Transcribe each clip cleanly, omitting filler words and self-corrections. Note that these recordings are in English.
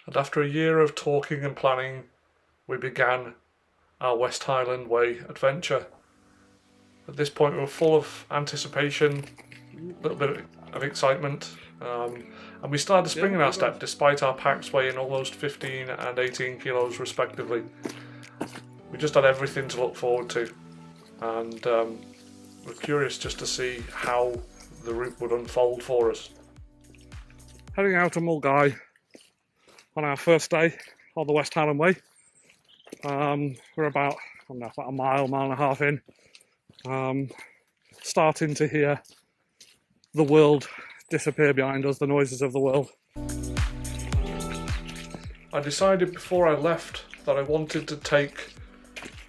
And after a year of talking and planning, we began our West Highland Way adventure. At this point, we were full of anticipation, a little bit of excitement, and we started to spring in our step despite our packs weighing almost 15 and 18 kilos respectively. We just had everything to look forward to, and we're curious just to see how the route would unfold for us. Heading out of Mulgai on our first day on the West Highland Way. We're about a mile and a half in, starting to hear the world disappear behind us, the noises of the world. I decided before I left that I wanted to take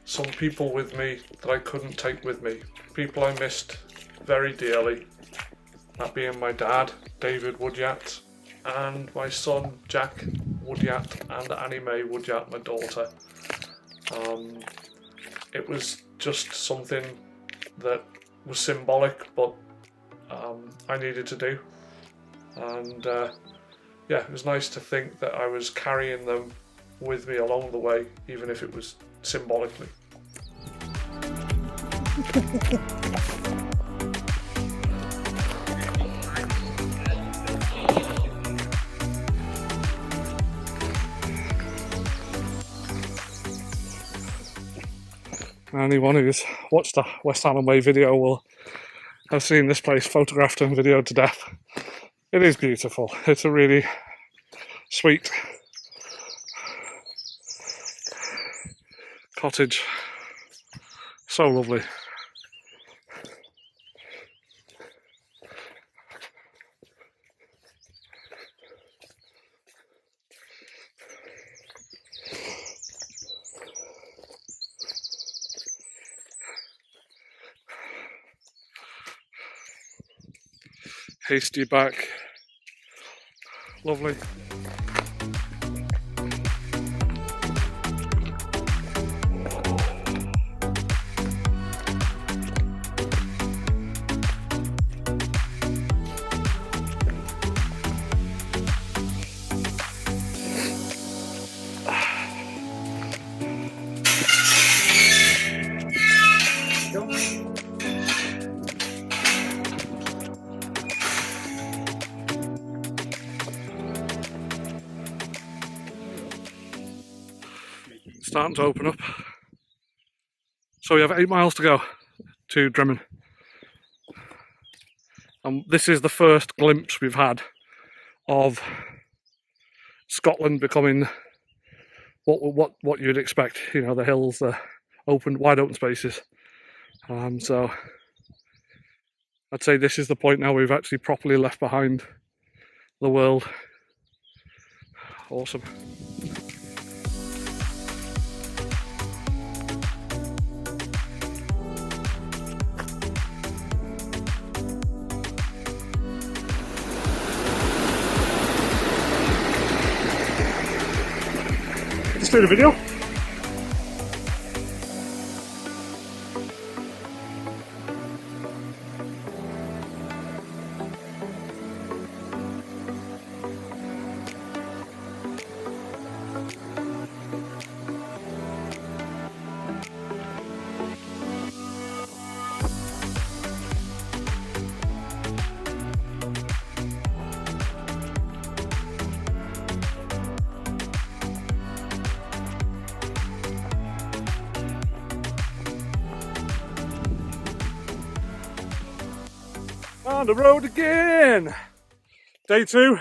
some people with me that I couldn't take with me. People I missed very dearly. That being my dad, David Woodyat, and my son, Jack Woodyat, and Annie Mae Woodyat, my daughter. It was just something that was symbolic, but I needed to do. And yeah, it was nice to think that I was carrying them with me along the way, even if it was symbolically. Anyone who's watched the West Highland Way video will have seen this place photographed and videoed to death. It is beautiful. It's a really sweet cottage. So lovely. Hasty back, lovely. Starting to open up. So we have 8 miles to go to Drimmen. And this is the first glimpse we've had of Scotland becoming what you'd expect. You know, the hills, the wide open spaces. So I'd say this is the point now we've actually properly left behind the world. Awesome. Do the video. On the road again. Day 2.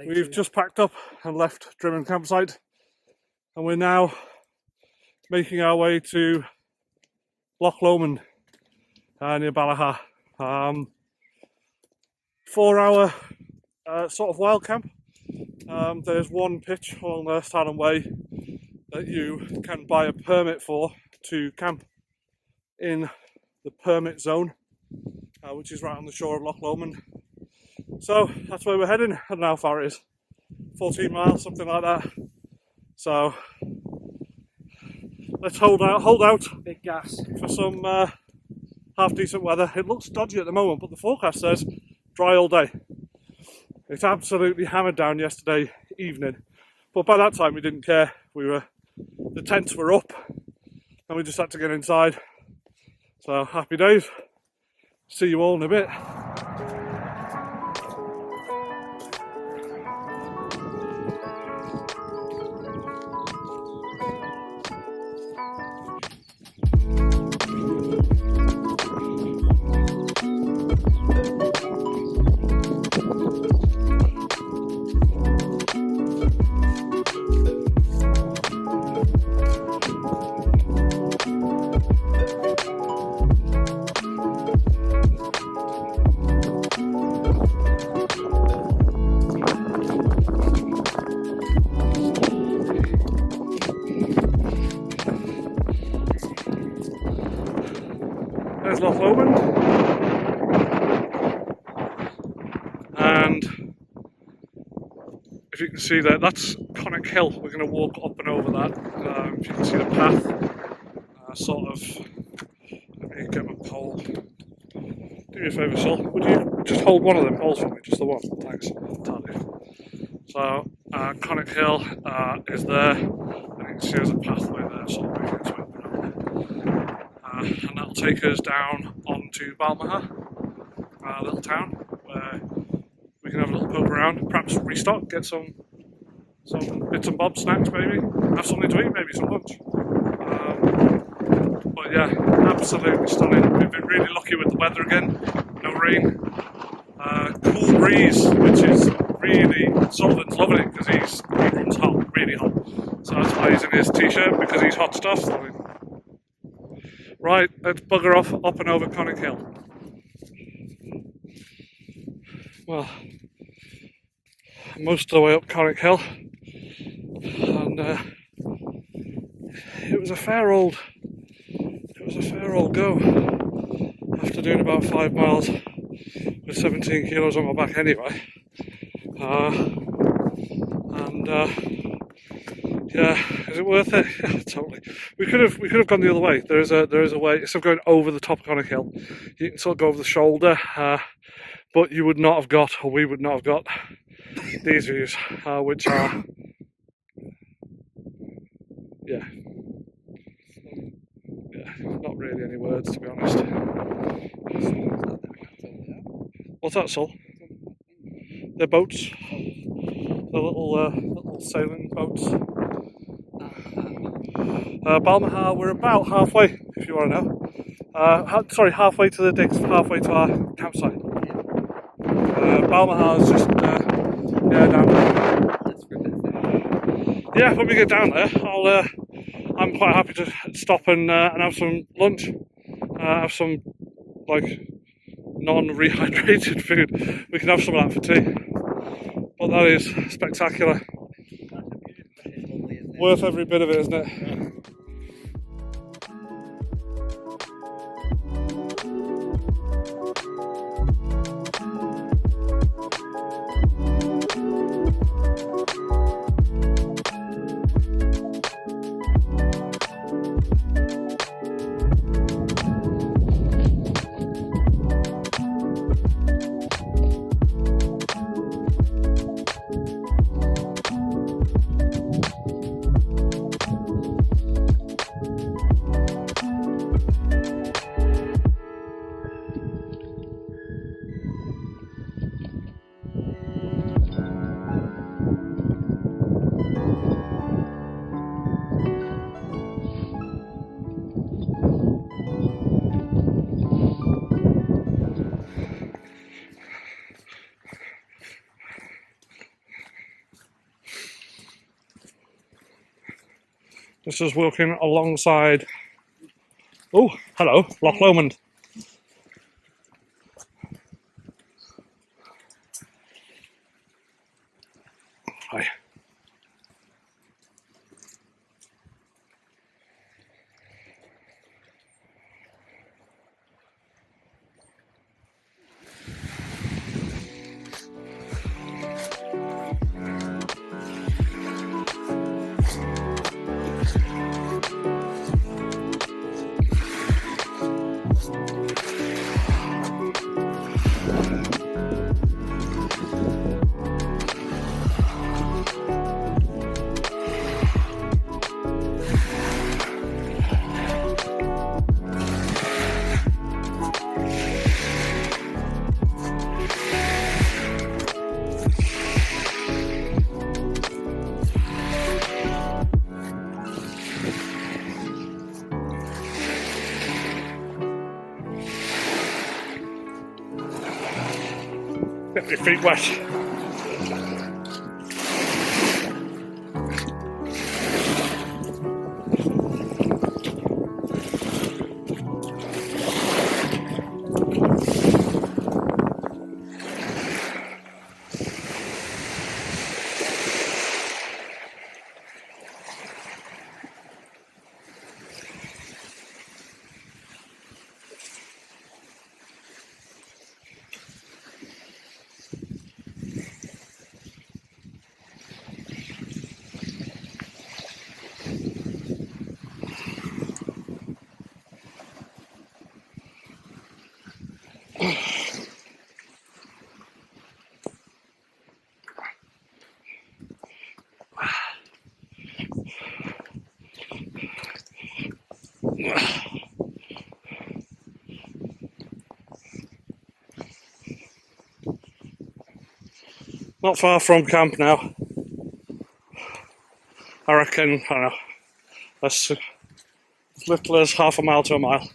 We've just packed up and left Drimmen campsite, and we're now making our way to Loch Lomond near Ballaha. 4-hour sort of wild camp. There's one pitch along the West Highland Way that you can buy a permit for to camp in the permit zone, which is right on the shore of Loch Lomond. So that's where we're heading. I don't know how far it is, 14 miles, something like that. So let's hold out Big gas for some half decent weather. It looks dodgy at the moment, but the forecast says dry all day. It's absolutely hammered down yesterday evening, but by that time we didn't care. The tents were up and we just had to get inside. So happy days. See you all in a bit. There's Loch Lomond, and if you can see there, that's Conic Hill. We're going to walk up and over that. If you can see the path, let me get my pole. Do me a favour, Sul, would you just hold one of them poles for me, just the one, thanks. So, Conic Hill is there, and you can see there's a pathway there, so and that'll take us down onto Balmaha, a little town, where we can have a little poke around, perhaps restock, get some bits and bobs, snacks maybe, have something to eat, maybe some lunch. But yeah, absolutely stunning. We've been really lucky with the weather again, no rain, cool breeze, which is really, Sullivan's loving it because he runs hot, really hot. So that's why he's in his t-shirt, because he's hot stuff. Right, let's bugger off up and over Conic Hill. Well, most of the way up Conic Hill, and it was a fair old go after doing about 5 miles with 17 kilos on my back anyway. Yeah, is it worth it? Yeah, totally. We could have gone the other way. There is a way. Instead of going over the top of Conic Hill, you can sort of go over the shoulder, but you would not have got, or we would not have got, these views, which are, yeah, not really any words, to be honest. What's that, Sul? They're boats. They're little sailing boats. Balmaha, we're about halfway, if you want to know. Halfway to the digs, halfway to our campsite. Balmaha is just, down there. Yeah, when we get down there, I'm quite happy to stop and have some lunch. Have some, non-rehydrated food. We can have some of that for tea. But that is spectacular. Worth every bit of it, isn't it? This is walking alongside, oh, hello, Loch Lomond. Hi. Get your feet wet. Not far from camp now. I reckon, I don't know, as little as half a mile to a mile.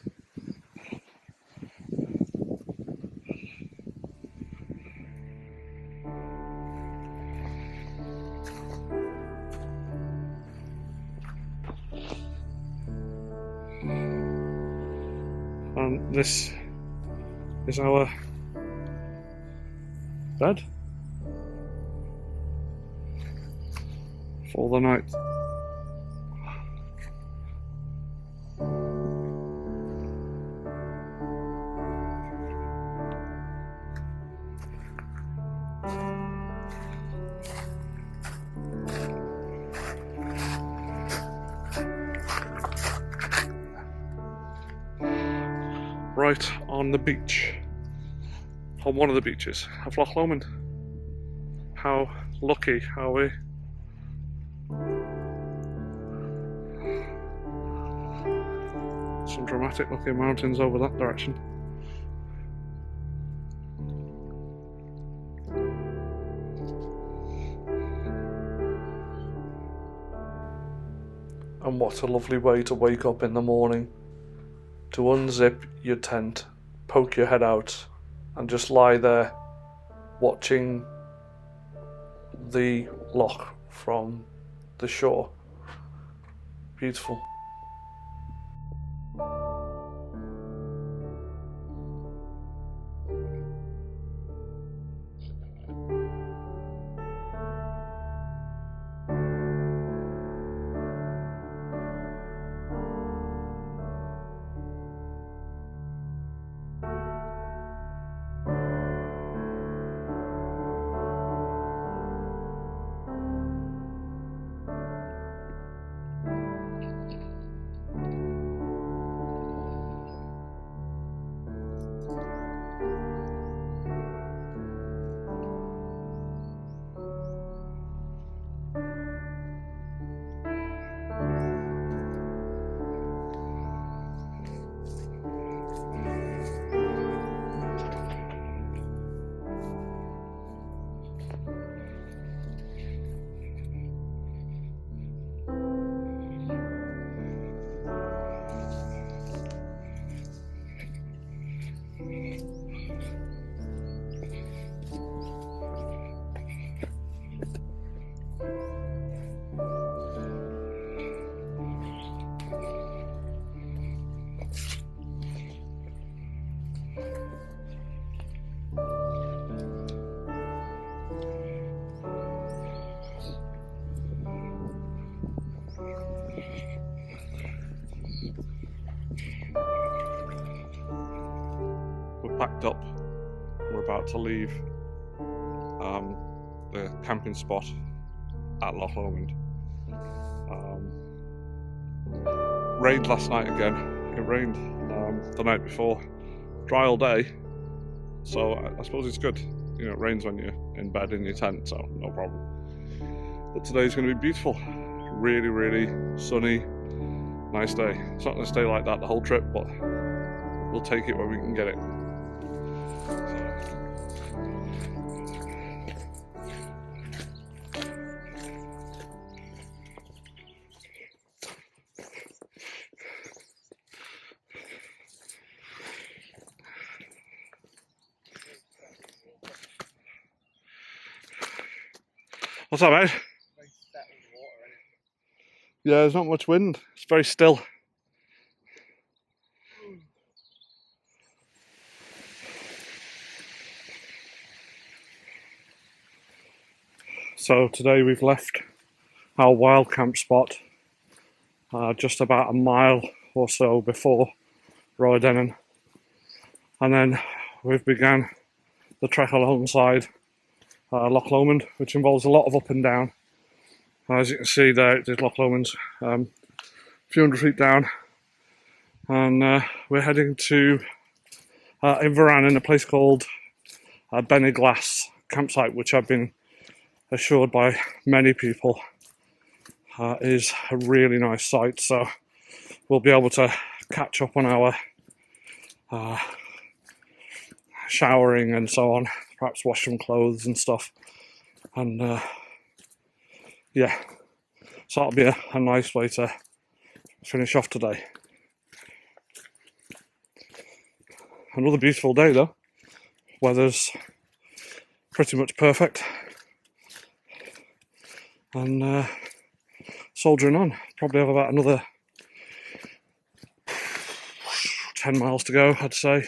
And this is our bed for the night. Right on the beach, on one of the beaches of Loch Lomond. How lucky are we? Some dramatic looking mountains over that direction. And what a lovely way to wake up in the morning. To unzip your tent, poke your head out, and just lie there watching the loch from the shore. Beautiful. We're packed up. We're about to leave the camping spot at Loch Lomond. Rained last night again. It rained the night before. Dry all day, so I suppose it's good. You know, it rains when you're in bed in your tent, so no problem. But today's going to be beautiful. Really, really sunny, nice day. It's not going to stay like that the whole trip, but we'll take it when we can get it. What's that, mate? Yeah, there's not much wind. It's very still. So today we've left our wild camp spot just about a mile or so before Roydennen, and then we've begun the trek alongside Loch Lomond, which involves a lot of up and down. As you can see there, there's Loch Lomond's a few hundred feet down, and we're heading to Inveran in a place called Beniglass campsite, which I've been assured by many people is a really nice site. So we'll be able to catch up on our showering and so on, perhaps wash some clothes and stuff, and yeah, so that'll be a nice way to finish off today. Another beautiful day though. Weather's pretty much perfect, and soldiering on. Probably have about another 10 miles to go, I'd say.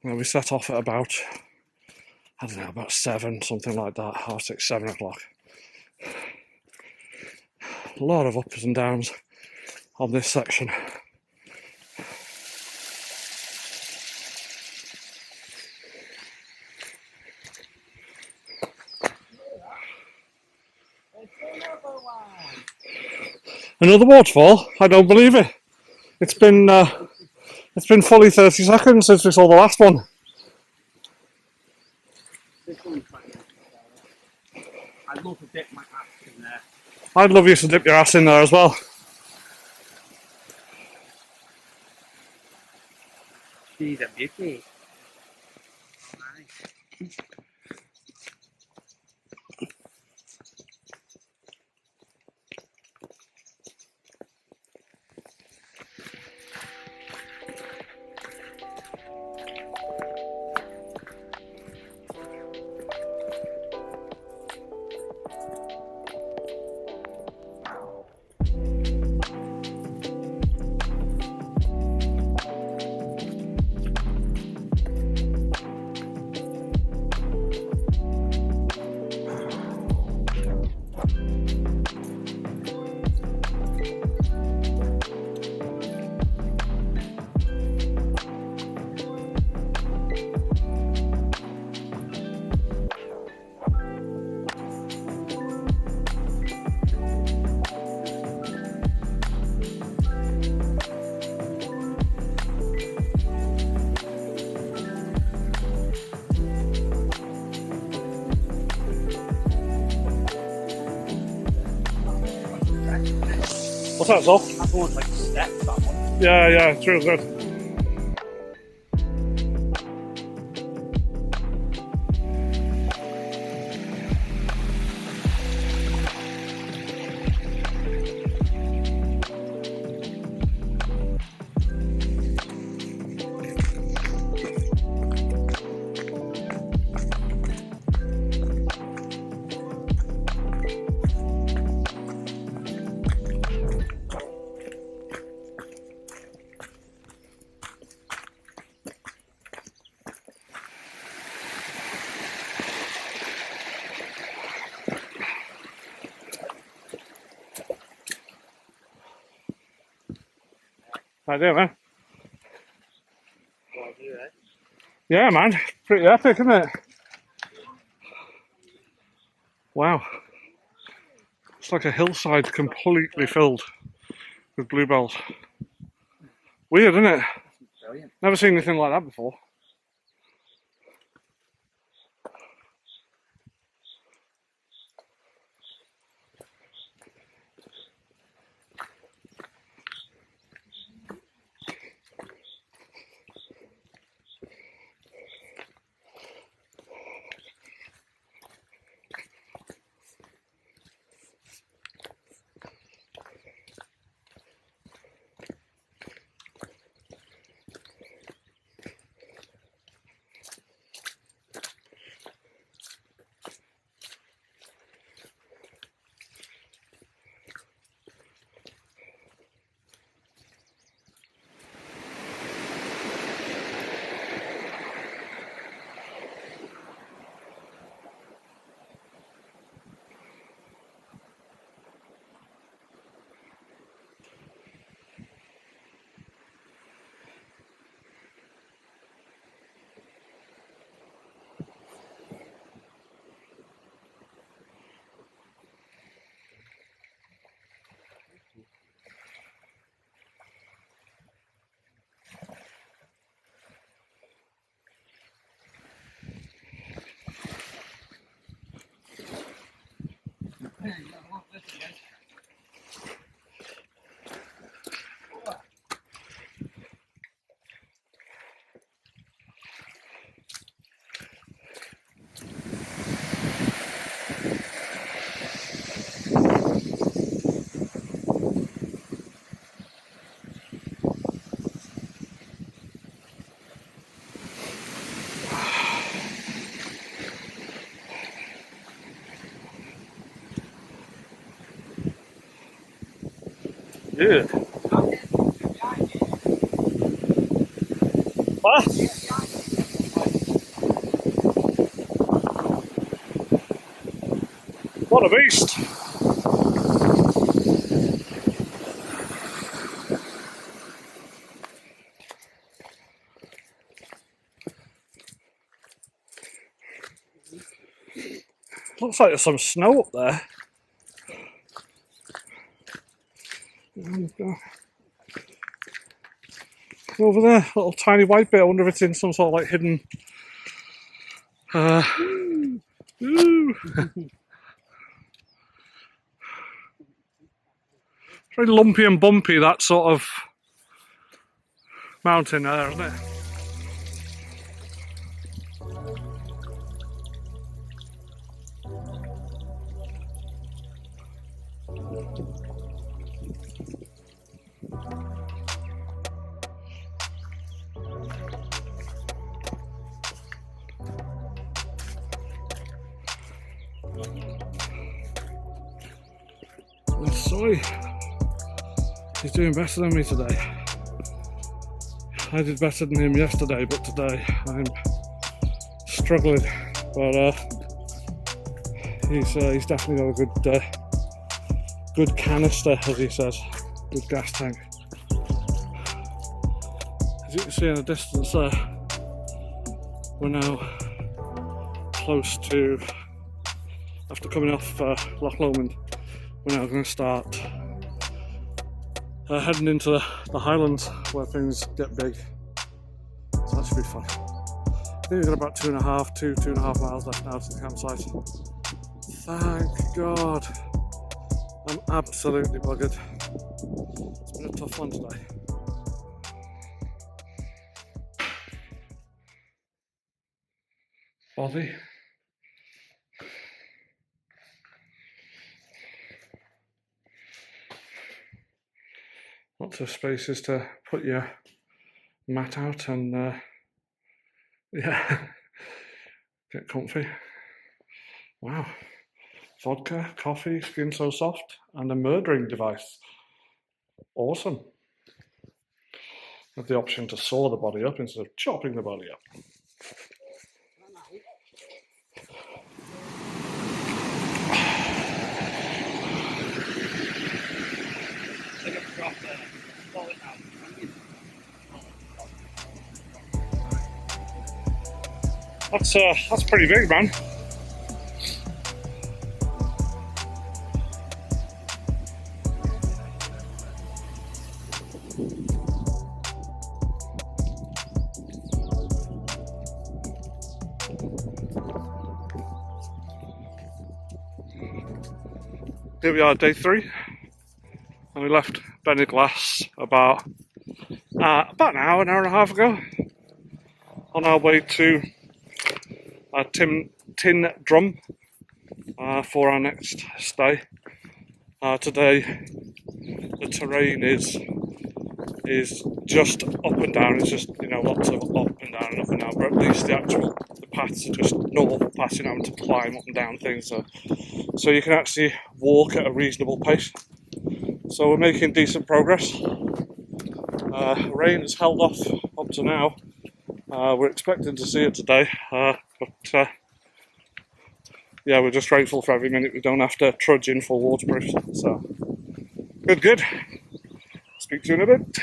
We set off at about, I don't know, about 7, something like that, 6, 7 o'clock. A lot of ups and downs on this section. Another waterfall? I don't believe it. It's been fully 30 seconds since we saw the last one. I'd love to dip my ass in there. I'd love you to dip your ass in there as well. She's a beauty. Nice. What's that, Sol? That one's like steps, that one. Yeah, it's real good. I do, man. Yeah, man. Pretty epic, isn't it? Wow. It's like a hillside completely filled with bluebells. Weird, isn't it? Brilliant. Never seen anything like that before. Yeah. What? What a beast! Looks like there's some snow up there. Over there, little tiny white bit. I wonder if it's in some sort of like hidden. Ooh. Very lumpy and bumpy, that sort of mountain there, isn't it? And Sully, he's doing better than me today. I did better than him yesterday, but today I'm struggling. But he's definitely got a good canister, as he says, good gas tank. As you can see in the distance there, we're now close to, after coming off Loch Lomond, we're now going to start heading into the Highlands where things get big. So that should be fun. I think we've got about 2.5 miles left now to the campsite. Thank God. I'm absolutely buggered. It's been a tough one today. Bobby. Lots of spaces to put your mat out and yeah, get comfy. Wow. Vodka, coffee, skin so soft, and a murdering device. Awesome. Have the option to saw the body up instead of chopping the body up. That's pretty big, man. Here we are, day 3, and we left Beniglass about an hour and a half ago, on our way to Tin Drum for our next stay. Today the terrain is just up and down. It's just, you know, lots of up and down and up and down, but at least the paths are just normal paths. You're not having to climb up and down things, so you can actually walk at a reasonable pace. So we're making decent progress. Rain has held off up to now. We're expecting to see it today, but yeah, we're just grateful for every minute we don't have to trudge in for waterproof. So good. Speak to you in a bit.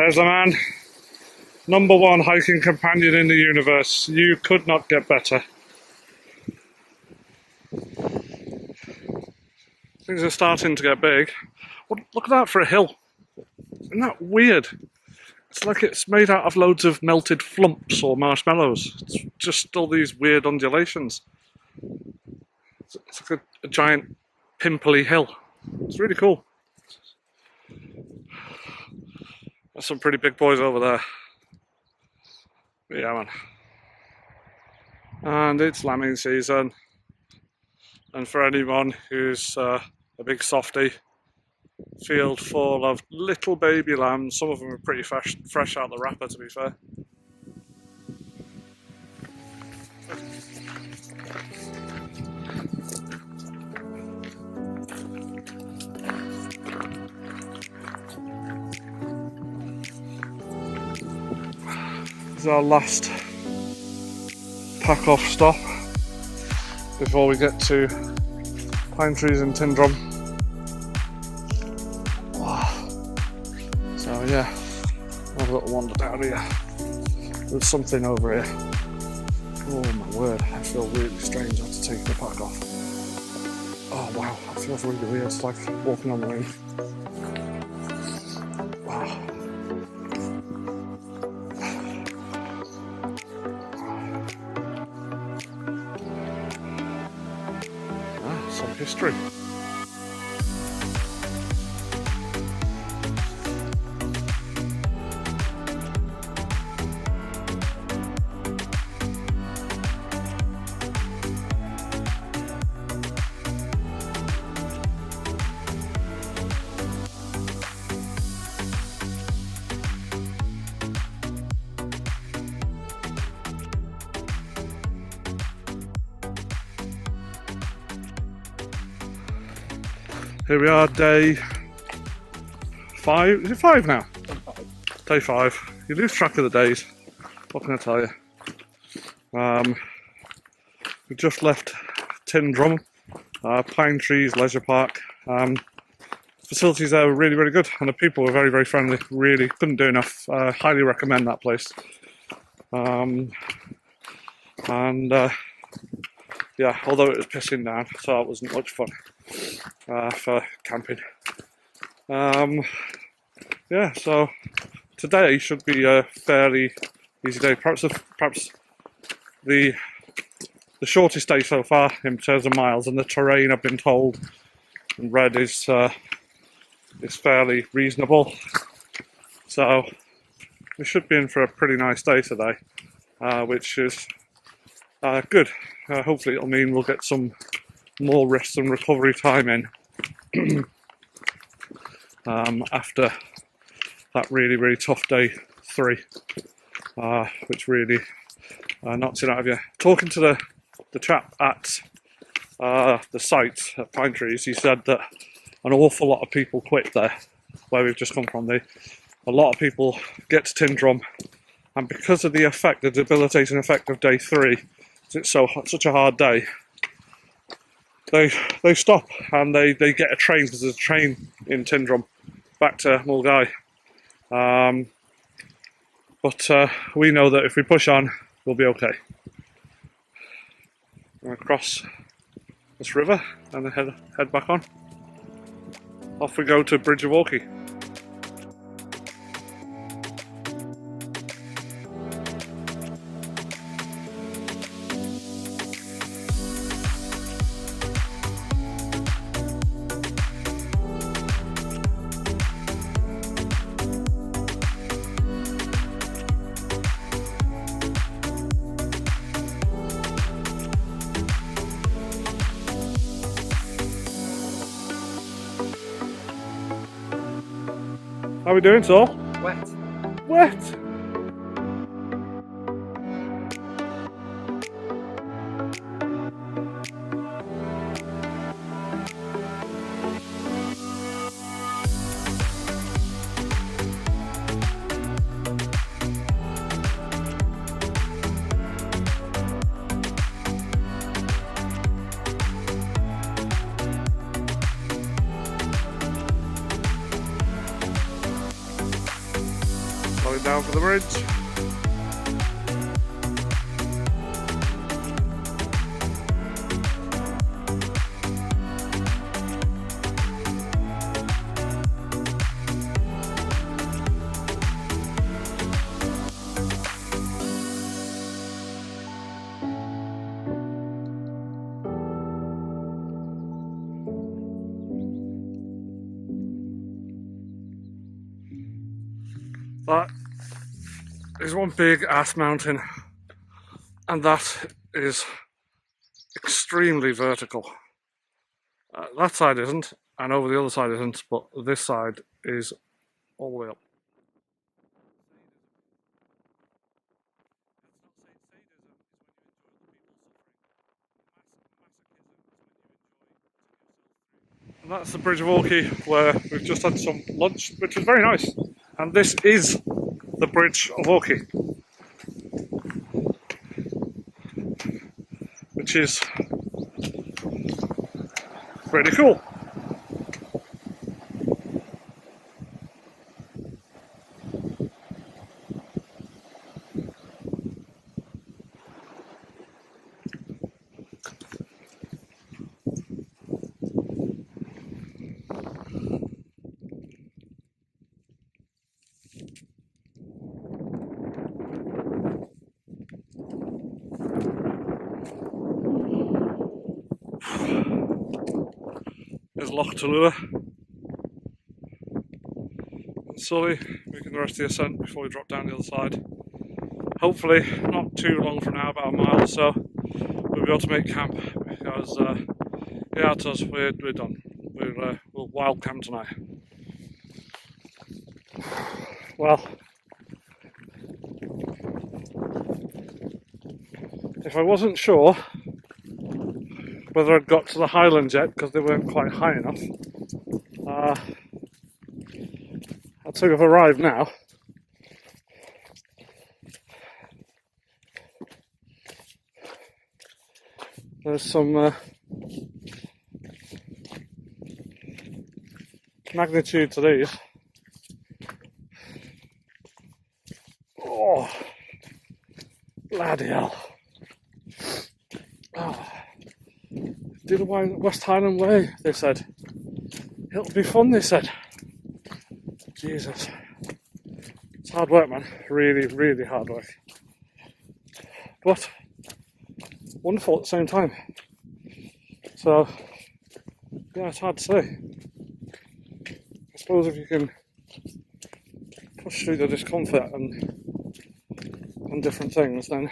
There's a man. #1 hiking companion in the universe. You could not get better. Things are starting to get big. Look at that for a hill. Isn't that weird? It's like it's made out of loads of melted flumps or marshmallows. It's just all these weird undulations. It's like a giant pimply hill. It's really cool. There's some pretty big boys over there. Yeah, man. And it's lambing season. And for anyone who's a big softie, field full of little baby lambs. Some of them are pretty fresh out the wrapper, to be fair. This is our last pack off stop before we get to Pine Trees and Tyndrum. So yeah, have a little wander down here. There's something over here. Oh my word, I feel really strange after taking the pack off. Oh wow, that feels really weird. It's like walking on the rain. Wow. Some history. Here we are, day 5. Is it 5 now? Day 5. You lose track of the days. What can I tell you? We just left Tyndrum, Pine Trees Leisure Park. Facilities there were really, really good, and the people were very, very friendly. Really couldn't do enough. Highly recommend that place. Yeah, although it was pissing down, so it wasn't much fun for camping. Yeah, so today should be a fairly easy day. Perhaps the shortest day so far in terms of miles, and the terrain I've been told and read is fairly reasonable. So we should be in for a pretty nice day today, which is good. Hopefully it'll mean we'll get some more rest and recovery time in after that really, really tough day 3, which really knocks it out of you. Talking to the chap at the site at Pine Trees, he said that an awful lot of people quit there, where we've just come from. A lot of people get to Tyndrum, and because of the debilitating effect of day 3, it's such a hard day, they stop and they get a train, because there's a train in Tyndrum back to Mulgai. But we know that if we push on, we'll be okay. We're gonna cross this river and then head back on. Off we go to Bridge of Walkie. How are we doing, Saul? Wet. Wet! down for the bridge. That is one big ass mountain, and that is extremely vertical. That side isn't, and over the other side isn't, but this side is all the way up. And that's the Bridge of Orkney, where we've just had some lunch, which was very nice. And this is the Bridge of Orkney, which is really cool. There's Loch Talua. And Sully, making the rest of the ascent before we drop down the other side. Hopefully, not too long from now, about a mile or so, we'll be able to make camp because, yeah, it's us, we're done. We'll wild camp tonight. Well, if I wasn't sure whether I'd got to the Highlands yet because they weren't quite high enough, I'd say we've arrived now. There's some magnitude to these. Oh, bloody hell. Oh. Do the West Highland way, they said. It'll be fun, they said. Jesus. It's hard work, man. Really, really hard work. But wonderful at the same time. So, yeah, it's hard to say. I suppose if you can push through the discomfort and different things, then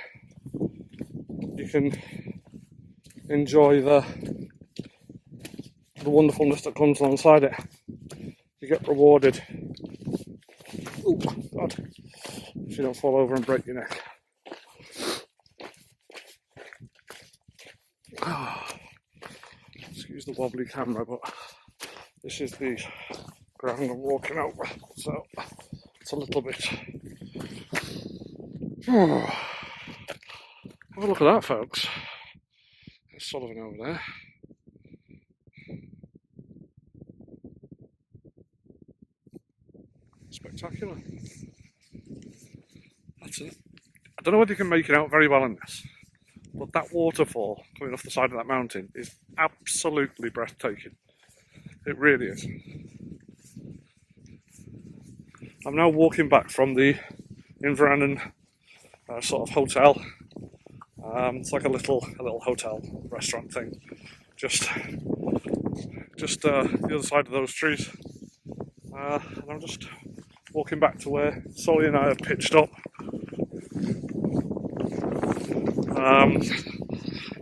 you can enjoy the wonderfulness that comes alongside it. You get rewarded. Oh God! If you don't fall over and break your neck. Excuse the wobbly camera, but this is the ground I'm walking over, so it's a little bit. Have a look at that, folks. There's Sullivan over there. Spectacular. That's it. I don't know whether you can make it out very well in this, but that waterfall coming off the side of that mountain is absolutely breathtaking. It really is. I'm now walking back from the Inverrowden sort of hotel. It's like a little hotel restaurant thing, just the other side of those trees. And I'm just walking back to where Sully and I have pitched up.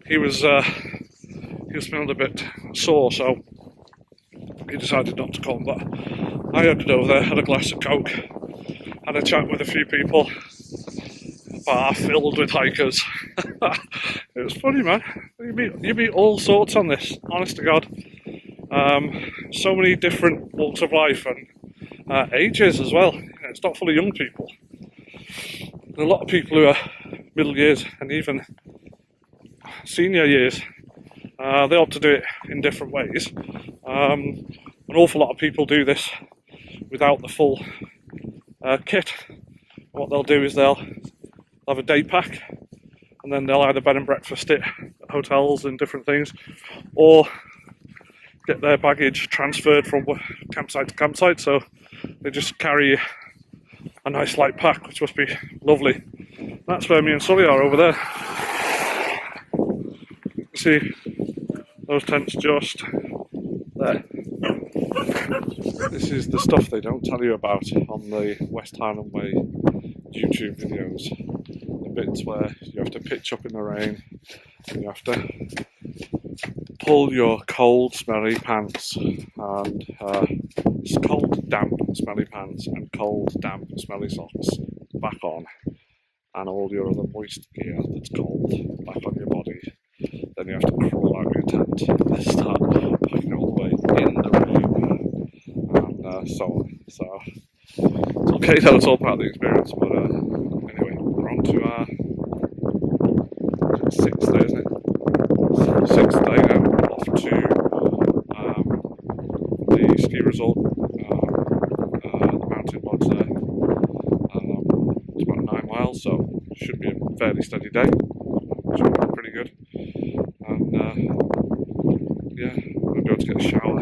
He was feeling a bit sore, so he decided not to come. But I headed over there, had a glass of Coke, had a chat with a few people. Bar filled with hikers. It was funny, man. You meet all sorts on this, honest to God. So many different walks of life and ages as well. It's not full of young people. There are a lot of people who are middle years and even senior years. They ought to do it in different ways. An awful lot of people do this without the full kit, what they'll do is they'll have a day pack, and then they'll either bed and breakfast at hotels and different things, or get their baggage transferred from campsite to campsite. So they just carry a nice light pack, which must be lovely. That's where me and Sully are over there. See those tents just there. This is the stuff they don't tell you about on the West Highland Way YouTube videos. The bits where you have to pitch up in the rain and you have to pull your cold, smelly pants and cold, damp, smelly pants and cold, damp, smelly socks back on, and all your other moist gear that's cold back on your body. Then you have to crawl out of your tent and start packing all the way in the rain, and so on. So it's okay though, it's all part of the experience. But anyway, we're on to our 6th day, isn't it? So 6th day now, off to the ski resort, the mountain lodge there. It's about 9 miles, so it should be a fairly steady day. Should be pretty good. And yeah, I'm going to go to get a shower.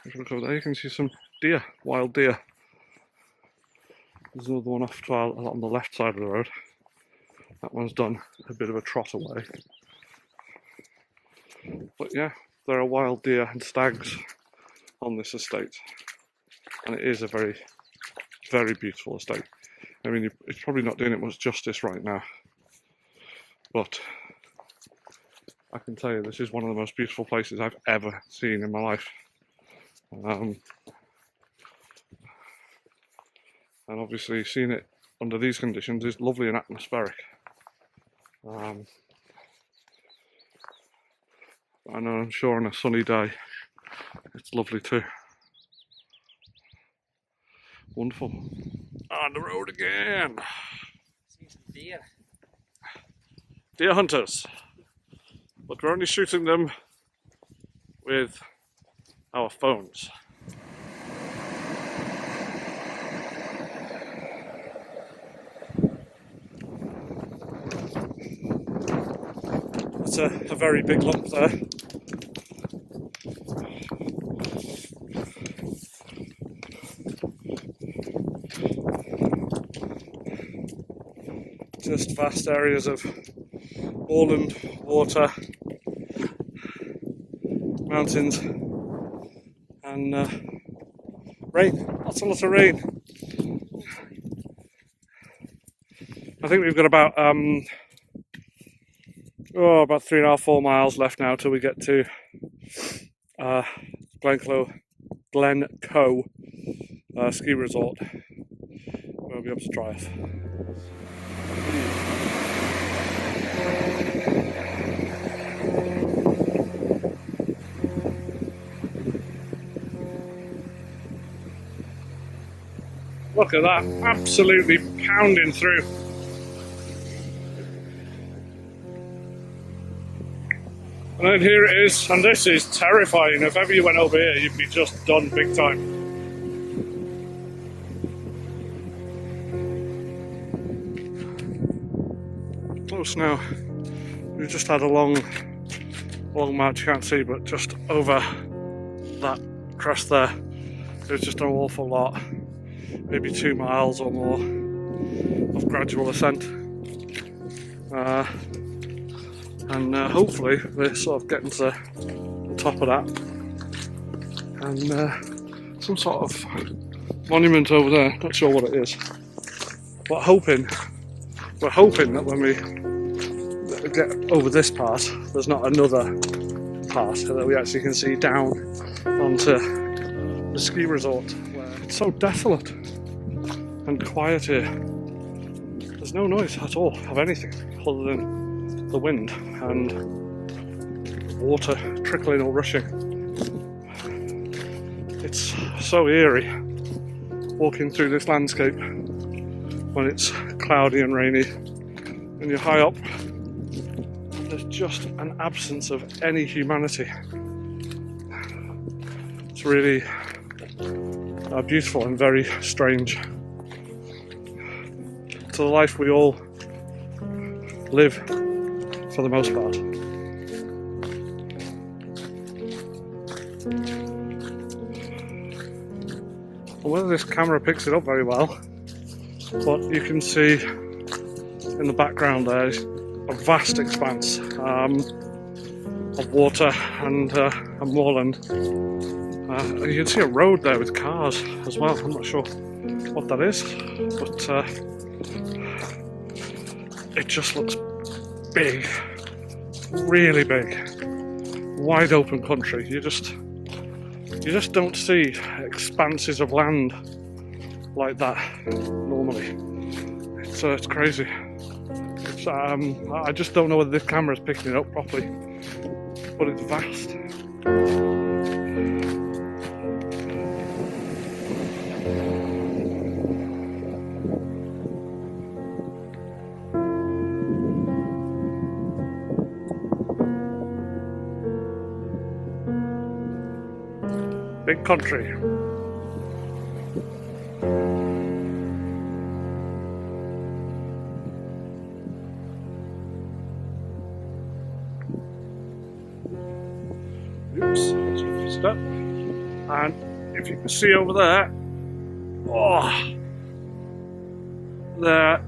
If you look over there, you can see some deer, wild deer. There's another one off to on the left side of the road. That one's done a bit of a trot away. But yeah, there are wild deer and stags on this estate. And it is a very, very beautiful estate. I mean, it's probably not doing it much justice right now. But I can tell you, this is one of the most beautiful places I've ever seen in my life. And obviously seeing it under these conditions is lovely and atmospheric. I know, I'm sure on a sunny day it's lovely too. Wonderful. On the road again. See some deer. Deer hunters. But we're only shooting them with our phones. That's a very big lump there. Just vast areas of moorland, water, mountains, and rain. Lots and lots of rain. I think we've got about 3.5-4 miles left now till we get to Glencoe ski resort. We'll be able to drive. Look at that, absolutely pounding through. And then here it is, and this is terrifying. If ever you went over here, you'd be just done big time. Close now. We've just had a long march, you can't see, but just over that crest there, there's just an awful lot, maybe 2 miles or more of gradual ascent. And hopefully we're sort of getting to the top of that, and some sort of monument over there, not sure what it is, but we're hoping that when we get over this part there's not another part that we actually can see down onto the ski resort, where it's so desolate and quiet here. There's no noise at all of anything other than the wind and water trickling or rushing. It's so eerie walking through this landscape when it's cloudy and rainy and you're high up. There's just an absence of any humanity. It's really beautiful and very strange. It's the life we all live for the most part. Well, whether this camera picks it up very well, but you can see in the background there is a vast expanse of water and moorland. You can see a road there with cars as well. I'm not sure what that is, but it just looks big, really big, wide open country. You just don't see expanses of land like that normally. It's crazy. I just don't know whether this camera is picking it up properly, but it's vast. Big country. Oops, that's a few step. And if you can see over there, oh, there,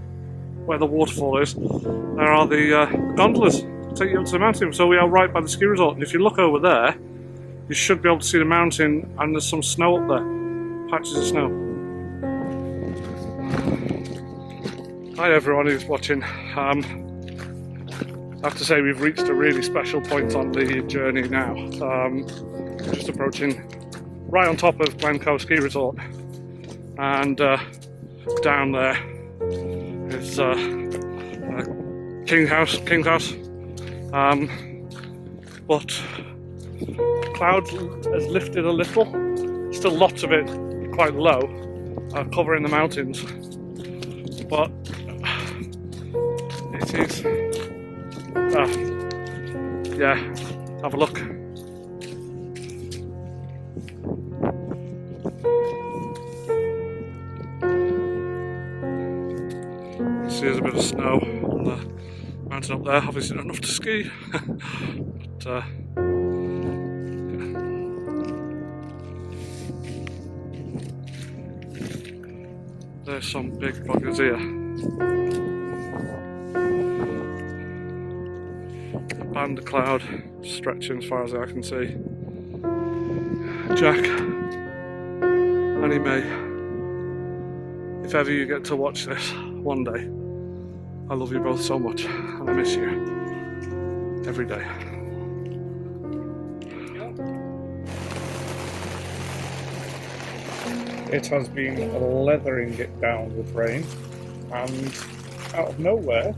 where the waterfall is, there are the gondolas to take you up to the mountain. So we are right by the ski resort. And if you look over there, you should be able to see the mountain, and there's some snow up there, patches of snow. Hi everyone who's watching. I have to say we've reached a really special point on the journey now. We're just approaching right on top of Glencoe Ski Resort, and down there is King's House. But clouds has lifted a little, still lots of it quite low, covering the mountains, but it is, yeah, have a look. You see there's a bit of snow on the mountain up there, obviously not enough to ski, but there's some big buggers here. A band of cloud stretching as far as I can see. Jack, Annie May, if ever you get to watch this one day, I love you both so much and I miss you every day. It has been leathering it down with rain, and out of nowhere,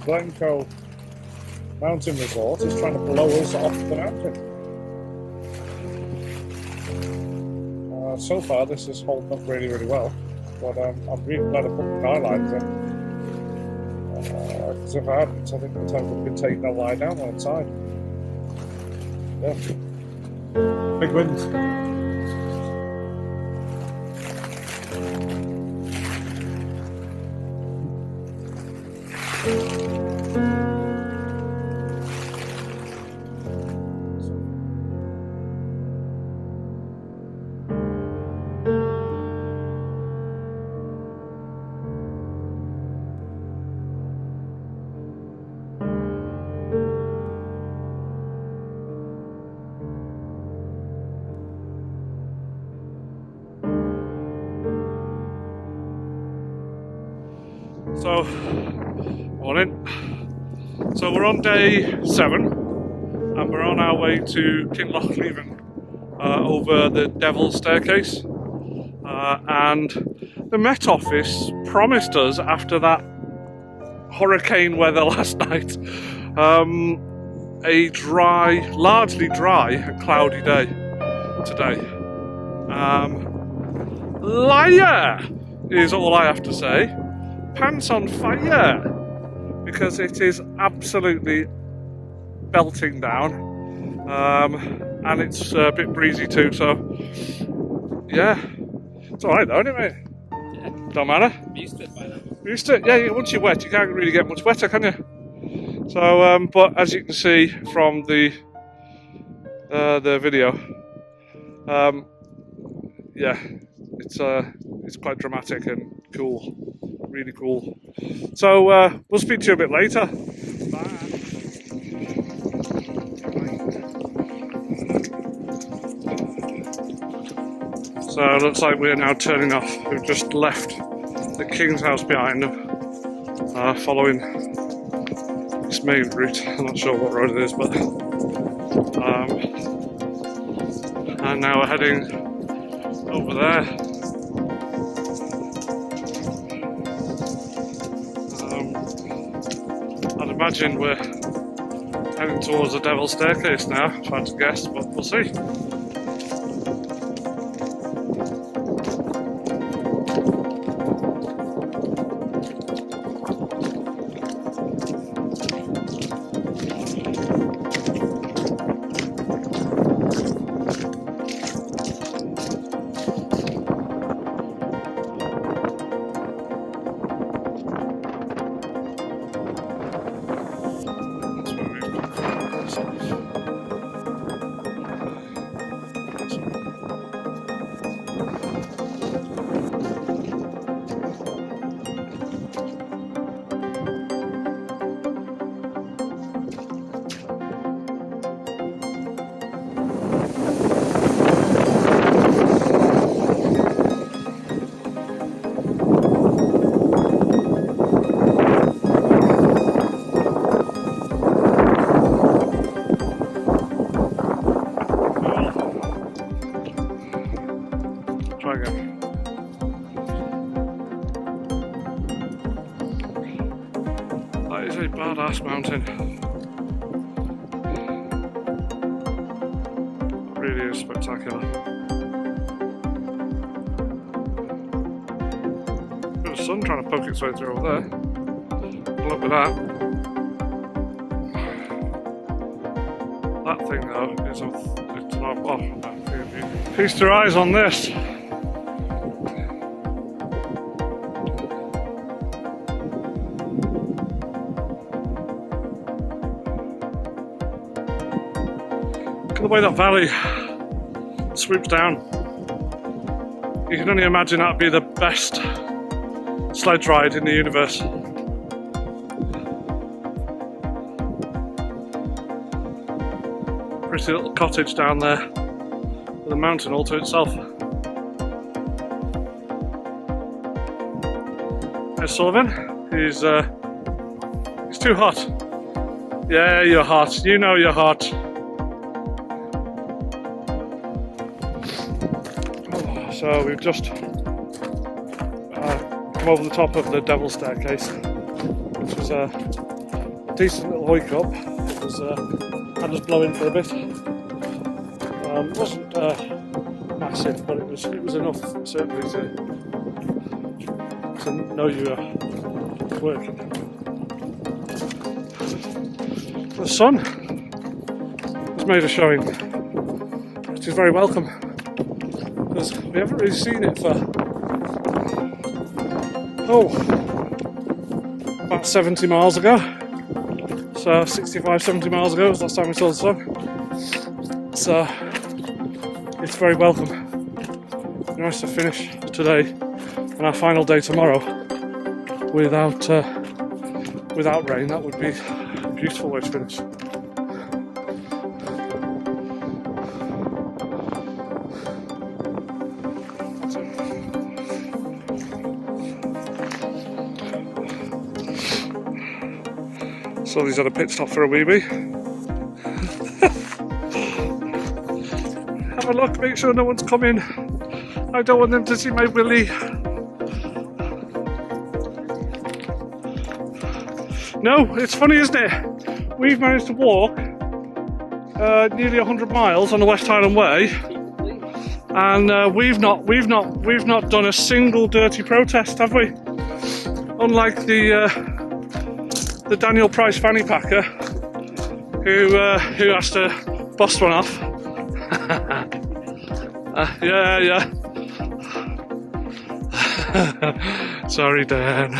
Glencoe Mountain Resort is trying to blow us off the mountain. So far, this is holding up really, really well, but I'm really glad I put the car lines in. Because if I hadn't, I think the tent would have been taking a lie down on its side. Yeah. Big winds. So, morning. So we're on day 7, and we're on our way to Kinlochleven, over the Devil's Staircase. And the Met Office promised us, after that hurricane weather last night, a dry, largely dry and cloudy day today. Liar is all I have to say. Pants on fire, because it is absolutely belting down. and it's a bit breezy too, so yeah, it's alright though, isn't it, mate? Yeah. Don't matter. I'm used to it by then. Used to it, yeah, once you're wet, you can't really get much wetter, can you? So, but as you can see from the video, yeah, it's quite dramatic and cool, really cool. So we'll speak to you a bit later. Bye. So it looks like we're now turning off. We've just left the King's House behind, following this main route. I'm not sure what road it is, but and now we're heading over there. I'd imagine we're heading towards the Devil's Staircase now, trying to guess, but we'll see. Try again. That is a badass mountain. It really is spectacular. Bit of sun trying to poke its way through over there. Look at that. That thing though is it's not off. Feast your eyes on this. Look at the way that valley swoops down. You can only imagine that'd be the best sledge ride in the universe. Pretty little cottage down there with a mountain all to itself. There's Sullivan. He's too hot. Yeah, you're hot. You know you're hot. So we've just come over the top of the Devil's Staircase, which was a decent little hike up. It was had us blowing for a bit. It wasn't massive, but it was enough certainly to know you were working. The sun has made a showing, which is very welcome. Because we haven't really seen it for about 70 miles ago. So 65, 70 miles ago was the last time we saw the sun. So it's very welcome. Nice to finish today and our final day tomorrow without rain. That would be a beautiful way to finish. Sully's had a pit stop for a wee-wee. Have a look, make sure no one's coming. I don't want them to see my willy. No, it's funny, isn't it? We've managed to walk nearly 100 miles on the West Highland Way, and we've not done a single dirty protest, have we? Unlike the Daniel Price fanny packer, who has to bossed one off. Yeah. Sorry, Dan.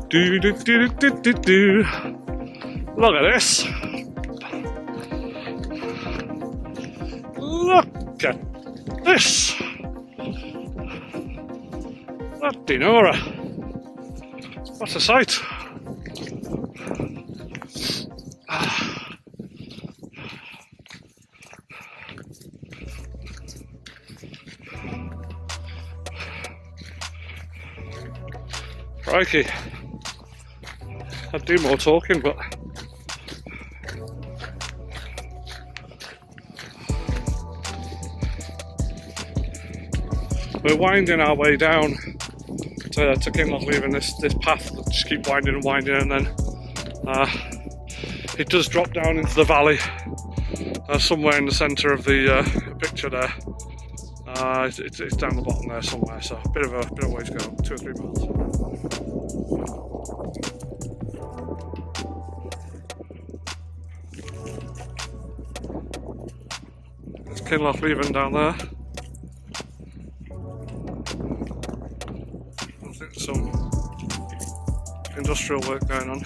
Do. Look at this. Look at this. That Dinora. What a sight. Crikey. I'd do more talking, but we're winding our way down to Kinlochleven, this path that just keep winding and winding, and then it does drop down into the valley somewhere in the centre of the picture there. It's down the bottom there somewhere, so a bit of a way to go, 2 or 3 miles. There's Kinlochleven down there. I think there's some industrial work going on.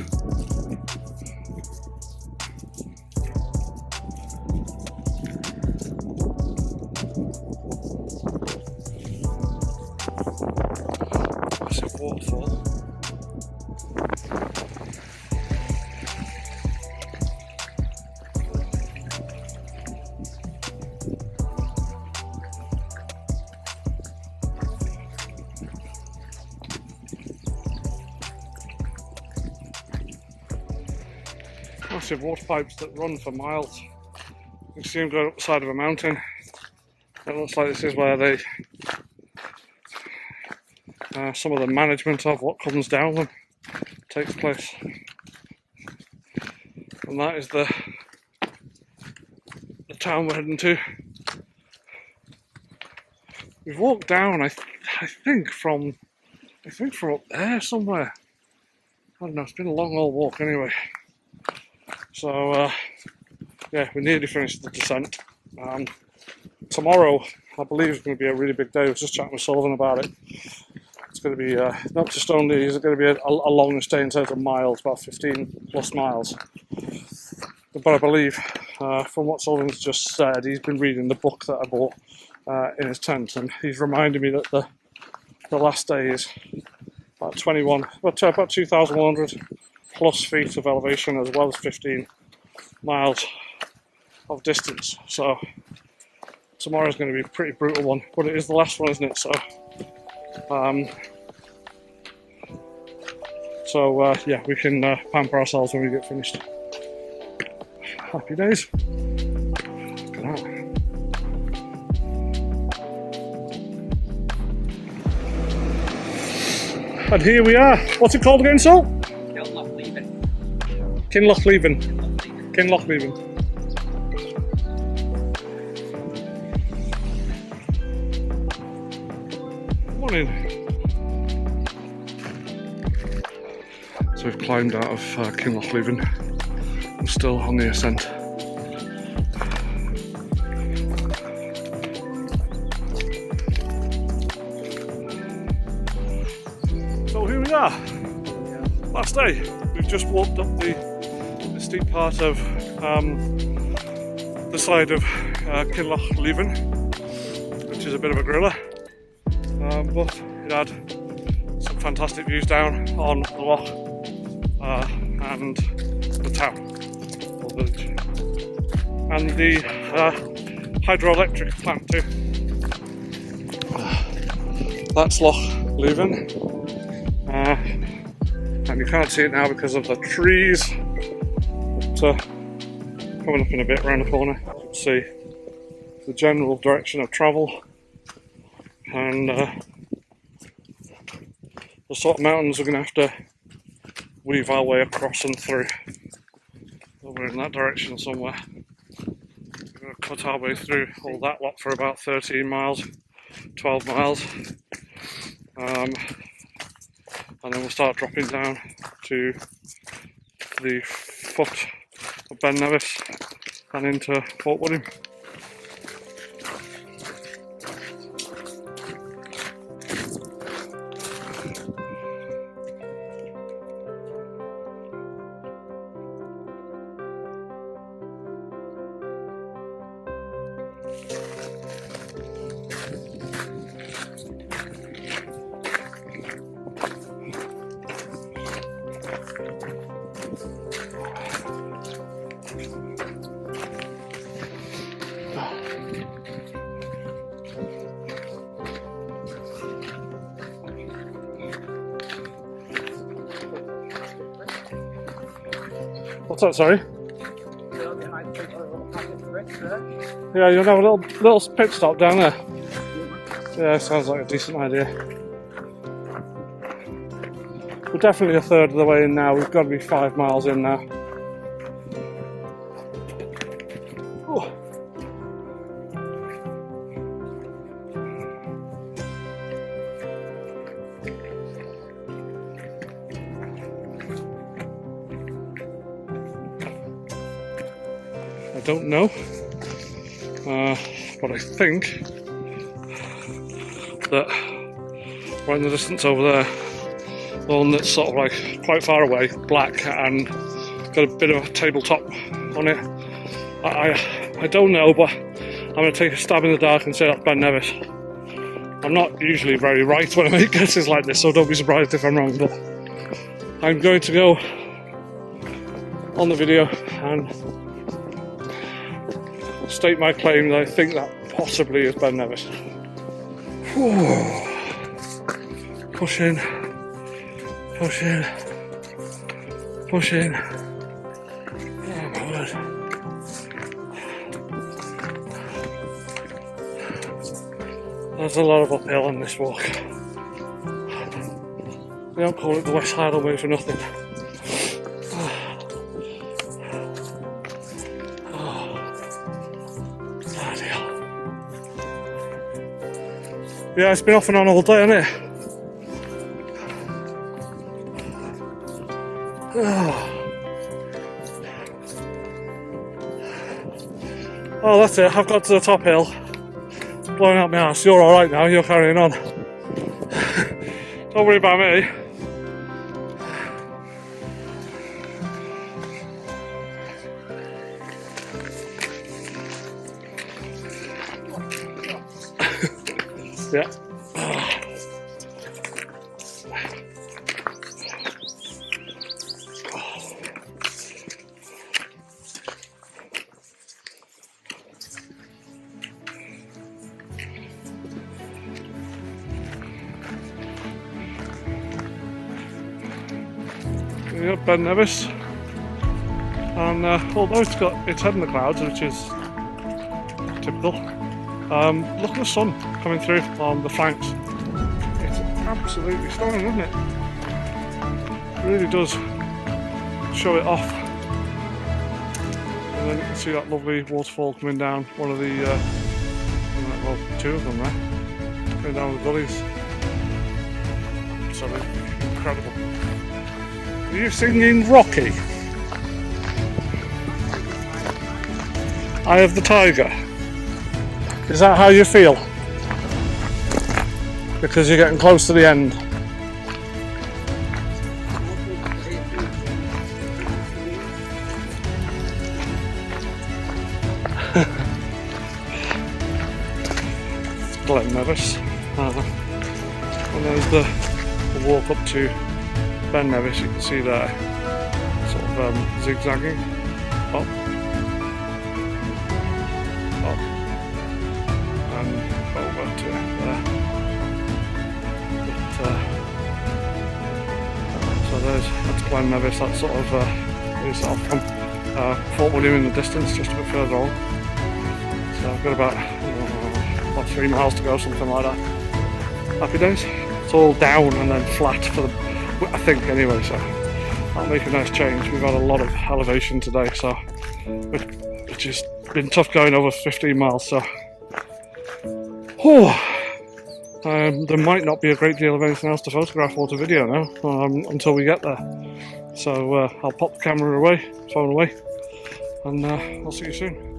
Massive waterfall. Massive water pipes that run for miles. You can see them going up the side of a mountain. It looks like this is where they some of the management of what comes down them takes place. And that is the town we're heading to. We've walked down, I think from up there somewhere. I don't know, it's been a long old walk anyway. So yeah, we nearly finished the descent. Tomorrow, I believe, is going to be a really big day. I was just chatting with Sullivan about it. It's going to be not just only is it going to be a long stay in terms of miles, about 15 plus miles. But I believe, from what Sullivan's just said, he's been reading the book that I bought in his tent, and he's reminded me that the last day is about 2,100 plus feet of elevation, as well as 15 miles of distance. So tomorrow's going to be a pretty brutal one, but it is the last one, isn't it? So yeah, we can pamper ourselves when we get finished. Happy days. Look at that. And here we are. What's it called again, Sol? Kinlochleven. Kinlochleven. Morning. So we've climbed out of Kinlochleven. I'm still on the ascent. So here we are. Last day. We've just walked up the steep part of the side of Kinlochleven, which is a bit of a griller, but it had some fantastic views down on the loch and the town or village, and the hydroelectric plant too. That's Loch Leven, and you can't see it now because of the trees. Coming up in a bit around the corner, you can see the general direction of travel, and the sort of mountains we're going to have to weave our way across and through. Over in that direction somewhere. We're going to cut our way through all that lot for about 13 miles, 12 miles, and then we'll start dropping down to the foot of Ben Nevis and into Fort William. What's that, sorry? Yeah, you'll have a little pit stop down there. Yeah, sounds like a decent idea. We're definitely a third of the way in now. We've got to be 5 miles in now. Oh. I don't know, but I think that right in the distance over there, the one that's sort of like quite far away, black and got a bit of a tabletop on it. I don't know, but I'm going to take a stab in the dark and say that's Ben Nevis. I'm not usually very right when I make guesses like this, so don't be surprised if I'm wrong, but I'm going to go on the video and state my claim that I think that possibly is Ben Nevis. Push in, push in, push in. Oh my word. There's a lot of uphill on this walk. They don't call it the West Highland way for nothing. Yeah, it's been off and on all day, hasn't it? Oh, that's it. I've got to the top hill. It's blowing out my ass. You're alright now. You're carrying on. Don't worry about me. Yeah. Yeah, Ben Nevis. And although it's got its head in the clouds, which is typical, look at the sun coming through on the flanks. It's absolutely stunning, isn't it? It really does show it off. And then you can see that lovely waterfall coming down one of the, well, two of them there, going down the gullies. Absolutely incredible. Are you singing Rocky? Eye of the Tiger. Is that how you feel? Because you're getting close to the end. Glen Nevis. And there's the walk up to Ben Nevis, you can see there, sort of zigzagging up, and over to there. But, so that's Glen Nevis. That's sort of from Fort William in the distance, just a bit further on. So I've got about 3 miles to go, something like that. Happy days. It's all down and then flat for the, I think anyway, so that'll make a nice change. We've had a lot of elevation today, so which has been tough going over 15 miles, so there might not be a great deal of anything else to photograph or to video now until we get there. So I'll pop the camera away, phone away, and I'll see you soon.